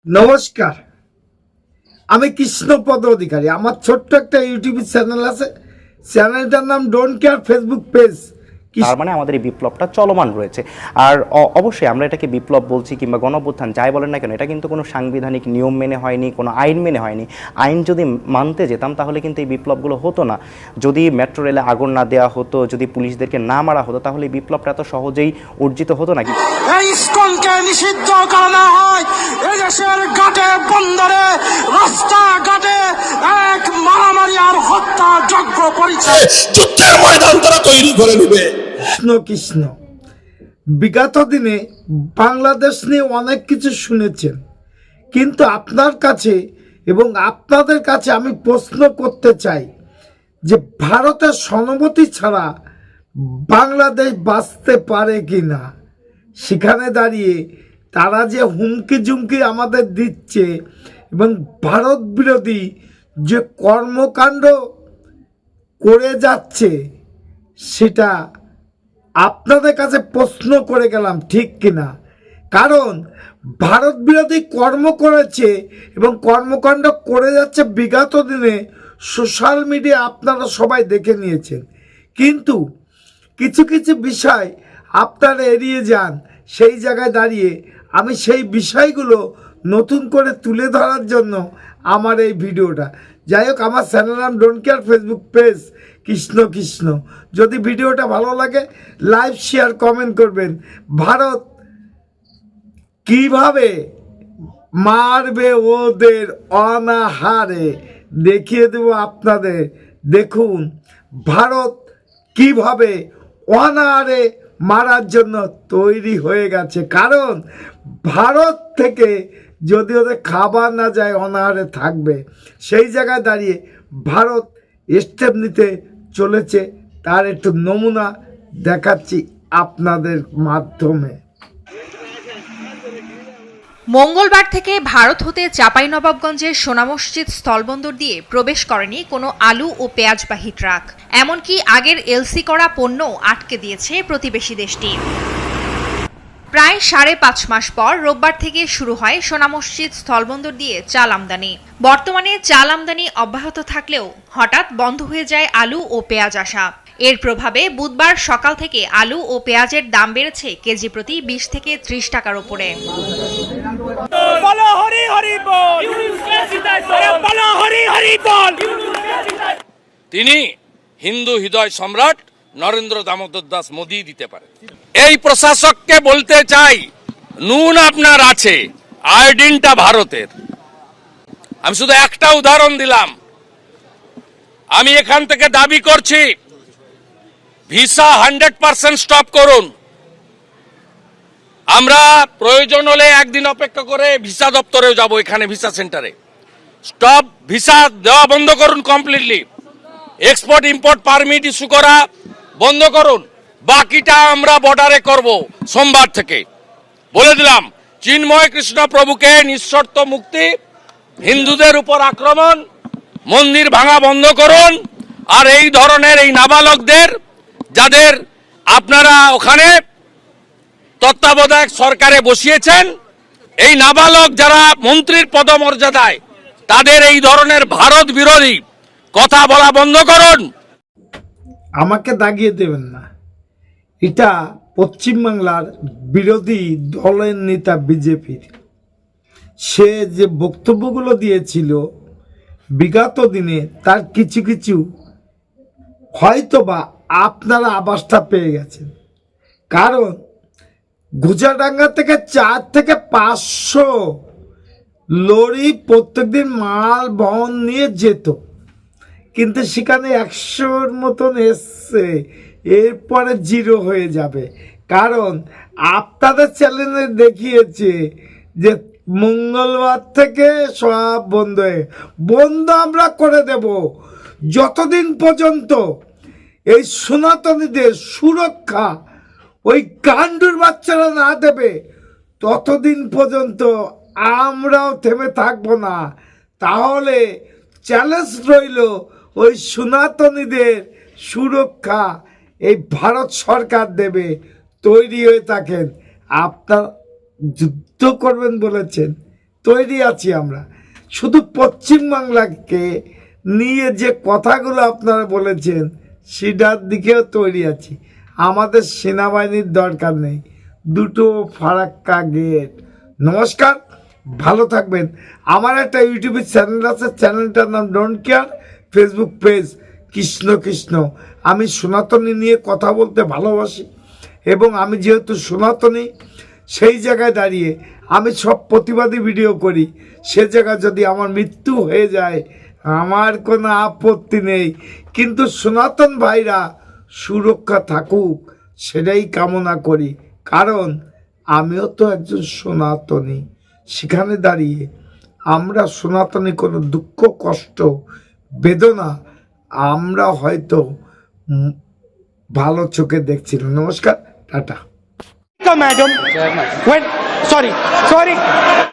নমস্কার, আমি কৃষ্ণপদ অধিকারী। আমার ছোট্ট একটা ইউটিউব চ্যানেল আছে, চ্যানেলটার নাম ডোন্ট কেয়ার ফেসবুক পেজ। তার মানে আমাদের এই বিপ্লবটা চলমান রয়েছে। আর অবশ্যই আমরা এটাকে বিপ্লব বলছি কিংবা গণঅভ্যুত্থান যাই বলেন না কেন, এটা কিন্তু কোনো সাংবিধানিক নিয়ম মেনে হয়নি, কোনো আইন মেনে হয়নি। আইন যদি মানতে যেতাম তাহলে কিন্তু এই বিপ্লবগুলো হতো না। যদি মেট্রো রেলে আগুন না দেওয়া হতো, যদি পুলিশদেরকে না মারা হতো, তাহলে এই বিপ্লবটা এত সহজেই অর্জিত হতো না। এই ইসকনকে নিষিদ্ধ করা হয়, এদেশের ঘাটে বন্দরে রাস্তাঘাটে এক মারামারি আর হত্যা যজ্ঞ পরিচয় যুদ্ধের ময়দান তারা তৈরি করে নেবে। কৃষ্ণ কৃষ্ণ। বিগত দিনে বাংলাদেশ নিয়ে অনেক কিছু শুনেছেন, কিন্তু আপনার কাছে এবং আপনাদের কাছে আমি প্রশ্ন করতে চাই যে ভারতের সম্মতি ছাড়া বাংলাদেশ বাঁচতে পারে কি না। সেখানে দাঁড়িয়ে তারা যে হুমকি ঝুমকি আমাদের দিচ্ছে এবং ভারত বিরোধী যে কর্মকাণ্ড করে যাচ্ছে, সেটা আপনাদের কাছে প্রশ্ন করে গেলাম ঠিক কিনা। কারণ ভারত বিরোধী কর্ম করেছে এবং কর্মকাণ্ড করে যাচ্ছে বিগত দিনে সোশ্যাল মিডিয়া আপনারা সবাই দেখে নিয়েছেন, কিন্তু কিছু কিছু বিষয় আপনারা এড়িয়ে যান। সেই জায়গায় দাঁড়িয়ে আমি সেই বিষয়গুলো নতুন করে তুলে ধরার জন্য আমার এই ভিডিওটা। যাই হোক, আমার চ্যানেল নাম don't care Facebook page Krishna Krishna. যদি ভিডিওটা ভালো লাগে লাইক শেয়ার কমেন্ট করবেন। ভারত কিভাবে মারবে ওদের অনাহারে দেখিয়ে দেব আপনাদের। দেখুন ভারত কিভাবে অনাহারে মারার জন্য তৈরি হয়ে গেছে। কারণ ভারত থেকে যদি ওদের খাবার না যায় অনাহারে থাকবে। সেই জায়গায় দাঁড়িয়ে ভারত স্টেপ নিতে চলেছে, তার একটু নমুনা দেখাচ্ছি আপনাদের মাধ্যমে। মঙ্গলবার থেকে ভারত হতে চাঁপাইনবাবগঞ্জের সোনা মসজিদ স্থলবন্দর দিয়ে প্রবেশ করেনি কোনো আলু ও পেঁয়াজবাহী ট্রাক। এমনকি আগের এলসি করা পণ্যও আটকে দিয়েছে প্রতিবেশী দেশটি। প্রায় 5.5 মাস পর রোববার থেকে শুরু হয় সোনা মসজিদ স্থলবন্দর দিয়ে চাল আমদানি। বর্তমানে চাল আমদানি অব্যাহত থাকলেও হঠাৎ বন্ধ হয়ে যায় আলু ও পেঁয়াজ আসা। এর প্রভাবে বুধবার সকাল থেকে আলু ও পেঁয়াজের দাম বেড়েছে কেজি প্রতি 20 থেকে 30 টাকার উপরে। তিনি হিন্দু হৃদয় সম্রাট নরেন্দ্র দামোদর দাস মোদী দিতে পারে। এই প্রশাসককে বলতে চাই, নুন আপনার আছে, আয়োডিনটা ভারতের। আমি শুধু একটা উদাহরণ দিলাম। আমি এখান থেকে দাবি করছি ভিসা 100% স্টপ করুন। আমরা প্রয়োজন হলে একদিন অপেক্ষা করে ভিসা দপ্তরেও যাব, এখানে ভিসা সেন্টারে। স্টপ ভিসা দেওয়া বন্ধ করুন completely. Export import permit issue করা বন্ধ করুন। বাকিটা আমরা বর্ডারে করব সোমবার থেকে। বলে দিলাম, চিন্ময় কৃষ্ণ প্রভুকে নিঃশর্ত মুক্তি, হিন্দুদের উপর আক্রমণ, মন্দির ভাঙা বন্ধ করুন। আর এই ধরনের এই নাবালকদের, যাদের আপনারা ওখানে তত্ত্বাবধায়ক সরকারে বসিয়েছেন, এই নাবালক যারা মন্ত্রীর পদমর্যাদায়, তাদের এই ধরনের ভারত বিরোধী কথা বলা বন্ধ করুন। আমাকে দাগিয়ে দেবেন না। এটা পশ্চিমবাংলার বিরোধী দলের নেতা বিজেপির। সে যে বক্তব্যগুলো দিয়েছিল বিগত দিনে, তার কিছু কিছু হয়তোবা আপনারা আভাসটা পেয়ে গেছেন। কারণ গুজাডাঙ্গা থেকে 4 থেকে 500 লরি প্রত্যেকদিন মাল বহন নিয়ে যেত, কিন্তু সেখানে 100-র মতন এসছে, এরপরে 0 হয়ে যাবে। কারণ আপনাদের চ্যানেলে দেখিয়েছে যে মঙ্গলবার থেকে সব বন্ধ আমরা করে দেব যতদিন পর্যন্ত এই সনাতনীদের সুরক্ষা ওই গান্ডুর বাচ্চারা না দেবে, ততদিন পর্যন্ত আমরাও থেমে থাকবো না। তাহলে চ্যালেঞ্জ রইল, ওই সনাতনীদের সুরক্ষা এই ভারত সরকার দেবে। তৈরি হয়ে থাকেন। আপনার যুদ্ধ করবেন বলেছেন, তৈরি আছি আমরা। শুধু পশ্চিমবাংলাকে নিয়ে যে কথাগুলো আপনারা বলেছেন সেটার দিকেও তৈরি আছি। আমাদের সেনাবাহিনীর দরকার নেই, দুটো ফারাক্কা গেট। নমস্কার, ভালো থাকবেন। আমার একটা ইউটিউবের চ্যানেল আছে, চ্যানেলটার নাম don't care, Facebook page Krishna Krishna. আমি সনাতনী নিয়ে কথা বলতে ভালোবাসি এবং আমি যেহেতু সনাতনী, সেই জায়গায় দাঁড়িয়ে আমি সব প্রতিবাদী ভিডিও করি। সে জায়গায় যদি আমার মৃত্যু হয়ে যায় আমার কোনো আপত্তি নেই, কিন্তু সনাতন ভাইরা সুরক্ষা থাকুক সেটাই কামনা করি। কারণ আমিও তো একজন সনাতনী। সেখানে দাঁড়িয়ে আমরা সনাতনী কোনো দুঃখ কষ্ট বেদনা আমরা হয়তো ভালো চোখে দেখছি না। নমস্কার, টাটা। Madam, when sorry.